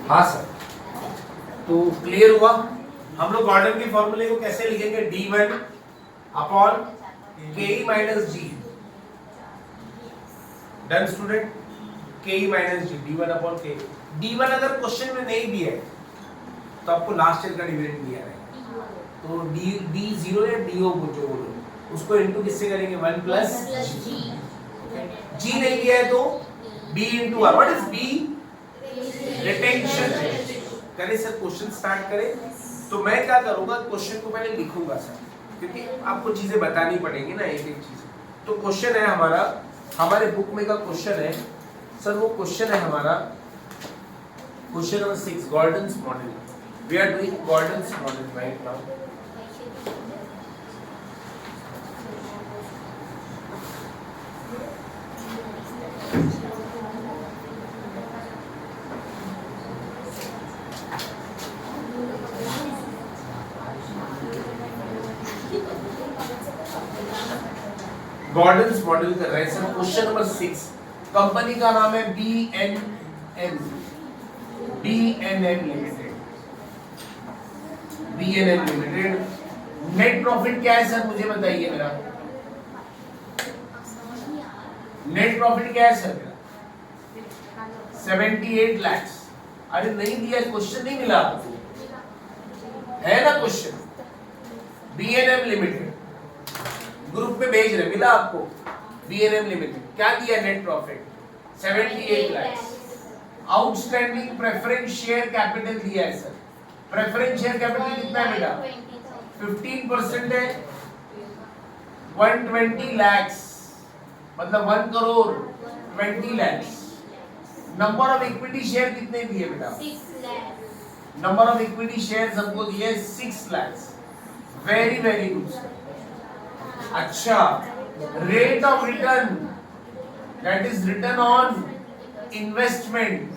हाँ सर, तो क्लियर हुआ। हम लोग गॉर्डन के फॉर्मूले को कैसे लिखेंगे? D1 upon KE minus G। Done student? KE minus G, D1 upon KE। D1 अगर क्वेश्चन में नहीं दिया है तो आपको लास्ट ईयर का डिविडेंड दिया है, तो D0 या DO जो बोलो उसको इनटू किससे करेंगे? 1 प्लस G नहीं दिया है तो B into R। What is B? Retention. करें सर, क्वेश्चन स्टार्ट करें। तो मैं क्या करूंगा, क्वेश्चन को पहले लिखूंगा सर, क्योंकि आपको चीजें बतानी पड़ेंगी ना एक एक चीज। तो क्वेश्चन है हमारा, हमारे बुक में का क्वेश्चन है सर, वो क्वेश्चन है हमारा question number 6, Gordon's model. We are doing Gordon's model right now. Gordon's model कर रहे हैं सर। क्वेश्चन नंबर 6, कंपनी का नाम है BNN limited. BNN limited. Net profit क्या है सर, मुझे बताइए मेरा। नेट प्रॉफिट क्या है सर मेरा? 78 लाख। अरे नहीं दिया, क्वेश्चन नहीं मिला आपको, है ना क्वेश्चन? BNM लिमिटेड ग्रुप में भेज रहे, मिला आपको? BNM लिमिटेड क्या दिया? Net profit 78 lakh. Outstanding preference share capital दिया है सर। प्रेफरेंस शेयर कैपिटल कितना है बेटा? 15% है, 120 लाख, मतलब 1 crore 20 lakh. Number of equity share कितने दिए बेटा? 6 lakh. Number of equity share हमको दिए 6 लाख। Very very good. अच्छा, rate of return that is return on investment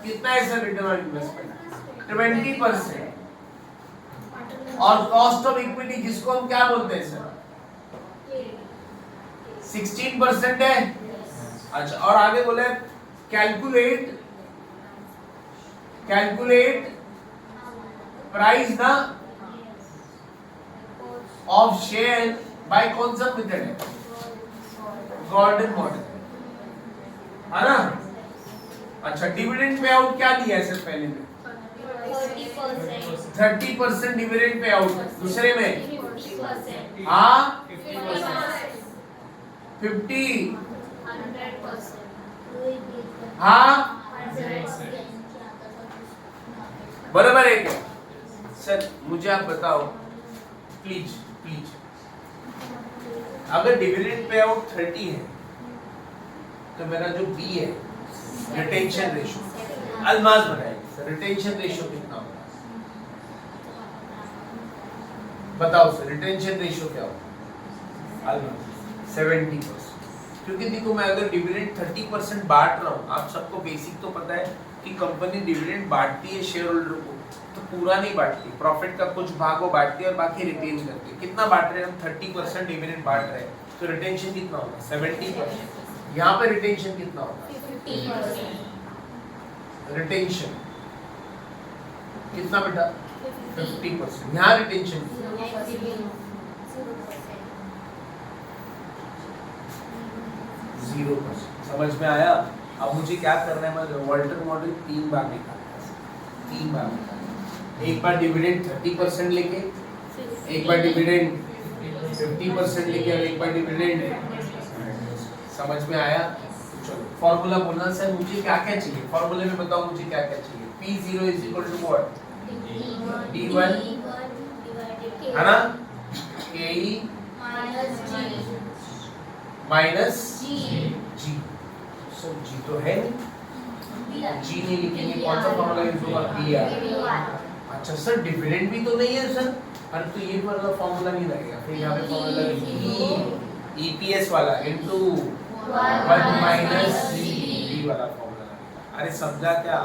कितना है सर? Return on investment 20%। और कॉस्ट ऑफ इक्विटी जिसको हम क्या बोलते हैं सर? 16% है। अच्छा, और आगे बोले कैलकुलेट प्राइस ना ऑफ शेयर बाय कौन सा मेथड है? गॉर्डन मॉडल, है ना? अच्छा, डिविडेंड पे आउट क्या दिया है सर पहले में? 30% डिविडेंड पे आउट। दूसरे में 50%। हाँ 50। 100%। हाँ बराबर है क्या सर? मुझे आप बताओ प्लीज प्लीज, अगर डिविडेंड पे आउट 30 है तो मेरा जो B है रिटेंशन रेशियो, अलमाज बताएगी सर रिटेंशन रेशियो कितना होगा? बताओ सर, रिटेंशन रेशियो क्या होगा? अलमाज 70%। क्योंकि देखो, मैं अगर डिविडेंड 30% बांट रहा हूँ, आप सबको बेसिक तो पता है कि कंपनी डिविडेंड बांटती है शेयर होल्डर को, तो पूरा नहीं बांटती, प्रॉफिट का कुछ भाग वो बांटती है और बाकी रिटेन करती है। कितना बांट रहे हैं हम? 30% डिविडेंड बांट रहे हैं, तो रिटेंशन कितना होगा? 70%। यहाँ पे रिटेंशन कितना होगा? 50%। रिटेंशन कितना बेटा? 50%। यहाँ रिटेंशन 0%। समझ में आया? अब मुझे क्या करना है, मैं वॉल्टर मॉडल 3 बार निकालना है, 3 बार निकालना है। एक बार डिविडेंड 30% लेके, एक बार डिविडेंड 50% लेके, और एक बार डिविडेंड। समझ में आया? चलो फॉर्मूला बोलना सर, मुझे क्या क्या चाहिए फॉर्मूले में, बताओ मुझे क्या क्या चाहिए। P0 is equal to what? D1 है ना? KE minus G। Sir G तो है नहीं, G नहीं लिखेंगे, कौन सा फॉर्मूला यूज होगा? PR। अच्छा सर, डिविडेंड भी तो नहीं है सर, अरे तो ये वाला फॉर्मूला नहीं लगेगा, फिर यहाँ पे फॉर्मूला लगेगा EPS वाला इनटू 1 माइनस E वाला फॉर्मूला लगेगा। अरे समझा क्या?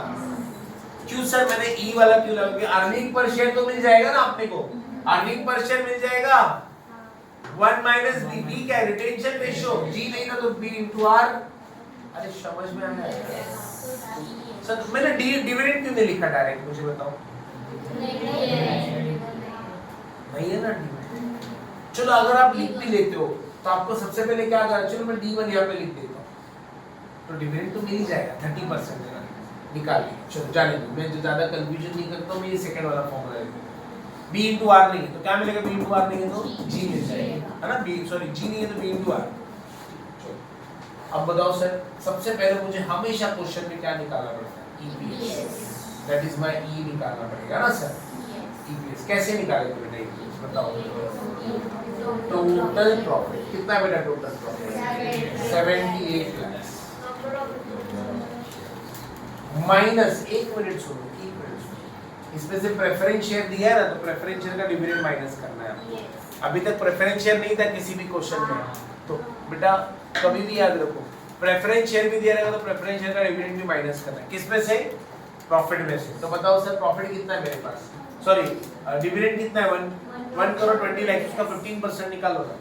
क्यों सर मैंने E वाला क्यों लगा? अर्निंग पर शेयर तो मिल जाएगा ना अपने को, अर्निंग पर शेयर मिल जाएगा। 1 माइनस B क्या? Retention ratio. G नहीं ना तो B इंटू R। अरे समझ में आया सर? मैंने डिविडेंड क्यों नहीं लिखा डायरेक्ट, मुझे बताओ। नहीं है ना डिविडेंड। चलो अगर आप लिख भी लेते हो तो आपको सबसे पहले क्या करना, चलो मैं D1 यहाँ पे लिख देता हूँ, तो डिविडेंड तो मिल ही जाएगा 30% निकाल लिया। चलो जाने दो, मैं जो ज्यादा कंफ्यूजन नहीं करता हूँ, मैं ये सेकंड वाला फॉर्मूला लिखूंगा। B into R नहीं है तो क्या मिलेगा, B into R नहीं है तो G मिल जाएगा, है ना। B सॉरी G नहीं है तो B into R। अब बताओ सर, सबसे पहले मुझे हमेशा क्वेश्चन में क्या निकालना पड़ता है, EPS, that is my E निकालना पड़ेगा ना सर। EPS कैसे निकालेंगे बेटा EPS बताओ। टोटल प्रॉफिट कितना है बेटा, टोटल प्रॉफिट 78 लाख माइनस, एक मिनट सुनो, इसमें से प्रेफरेंस शेयर दिया है ना, तो प्रेफरेंस शेयर का डिविडेंड माइनस करना है आपको। अभी तक प्रेफरेंस शेयर नहीं था किसी भी क्वेश्चन में, तो बेटा कभी भी याद रखो, प्रेफरेंस शेयर भी दिया रहेगा तो प्रेफरेंस शेयर का डिविडेंड भी माइनस करना है। किस में से, प्रॉफिट में से। तो बताओ सर प्रॉफिट कितना है मेरे पास, सॉरी डिविडेंड कितना है, 1 करोड़ 20 लाख, उसका 15% निकालो ना।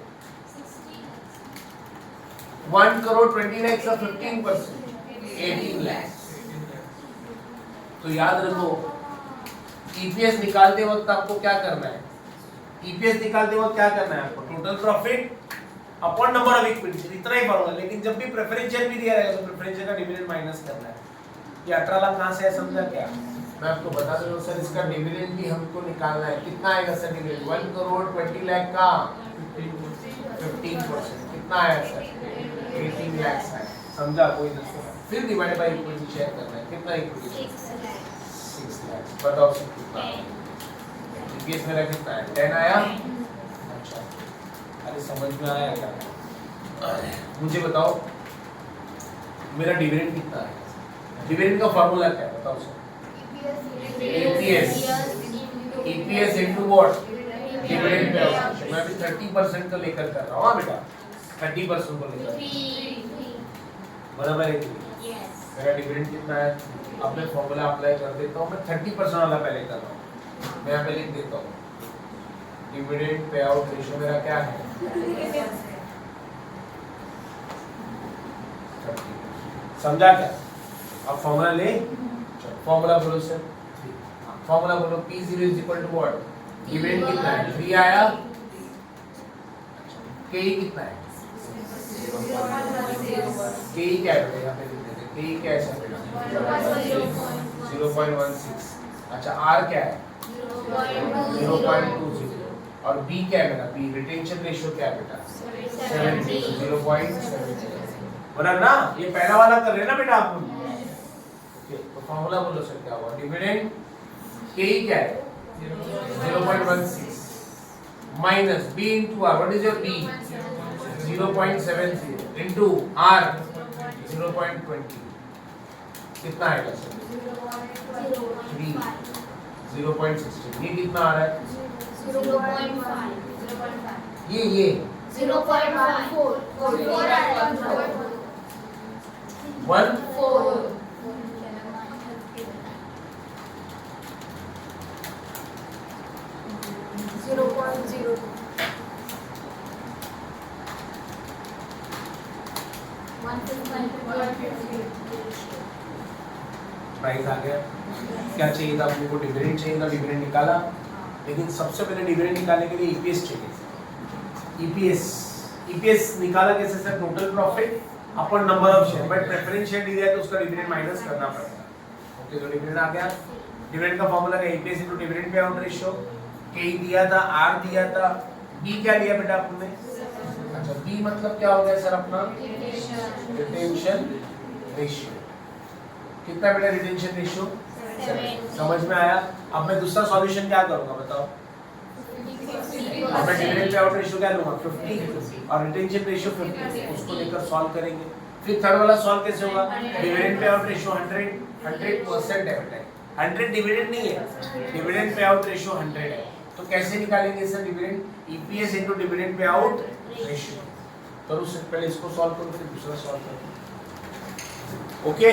1 करोड़ 20 लाख का 15% 18 लाख। तो याद रखो ईपीएस निकालते वक्त आपको क्या करना है, ईपीएस निकालते वक्त क्या करना है आपको, total profit upon number of equity, इतना ही फॉर्मूला। लेकिन जब भी प्रेफरेंस शेयर भी दिया रहेगा तो प्रेफरेंस शेयर का डिविडेंड माइनस करना है। ये 18 लाख कहां से है समझा क्या, मैं आपको बता दूं सर, इसका डिविडेंड भी हमको निकालना है। कितना आएगा सर डिविडेंड, 1 करोड़ 20 लाख का 15%, कितना आया सर 18 लाख है, समझा कोई दोस्तों। फिर डिवाइड बाय इक्विटी शेयर करना है, कितना इक्विटी 6 लाख। बताओ सर कितना, ईपीएस मेरा कितना है 10 आया। अच्छा अरे समझ में आया क्या, मुझे बताओ मेरा डिविडेंड कितना है, डिविडेंड का फार्मूला क्या है बताओ sir. EPS into what, dividend pay out. मैं भी 30% को लेकर कर रहा हूँ बेटा, 30% को लेकर, बराबर है कि मेरा डिविडेंड कितना है। अब मैं फॉर्मूला अप्लाई कर देता हूँ, मैं 30% वाला पहले कर रहा हूँ, मैं यहाँ पे लिख देता हूँ डिविडेंड पे आउट रेशियो मेरा क्या है 30। समझा क्या, अब फॉर्मूला ले, फॉर्मूला बोलो सर, फॉर्मूला बोलो P0 is equal to what, dividend कितना है 3 आया, KE कितना है, KE क्या है यहाँ पे लिख देते, KE क्या है 0.16। अच्छा R क्या है 0.20, और B क्या है मेरा, B रिटेंशन रेशियो क्या है बेटा 0.7। बराबर ना, ये पहला वाला कर रहे हैं ना बेटा आप लोग। तो फॉर्मूला बोलो सर क्या हुआ, डिविडेंड KE क्या है 0.16 minus B into R, what is your B 0.70 into R 0.20, कितना आएगा सर 0.16। ये कितना आ रहा है 0.5, ये 1 प्राइस आ गया। क्या चाहिए था अपने को, डिविडेंड चाहिए था, डिविडेंड निकाला। लेकिन सबसे पहले डिविडेंड निकालने के लिए ईपीएस चाहिए। ईपीएस निकाला कैसे sir, total profit upon number of share, but preference share दिया तो उसका डिविडेंड माइनस करना पड़ेगा। ओके तो डिविडेंड आ गया। डिविडेंड का फॉर्मूला है EPS into dividend pay out ratio. के दिया था, आर दिया था, बी क्या लिया बेटा आपने। अच्छा बी मतलब क्या हो गया सर अपना रिटेंशन रेशियो। कितना बेटा रिटेंशन रेशियो, समझ में आया। अब मैं दूसरा सॉल्यूशन क्या करूंगा बताओ। अब मैं डिविडेंड पे आउट रेशियो क्या लूंगा 50 और रिटेंशन रेशियो 50, उसको लेकर सॉल्व करेंगे। फिर थर्ड वाला सॉल्व कैसे होगा, डिविडेंड पे आउट रेशियो 100% है बेटा, 100 डिविडेंड नहीं है, डिविडेंड पे आउट रेशियो 100 है। तो कैसे निकालेंगे sir dividend, EPS into dividend pay out ratio. तो उससे पहले इसको सॉल्व करो फिर दूसरा सॉल्व करो। ओके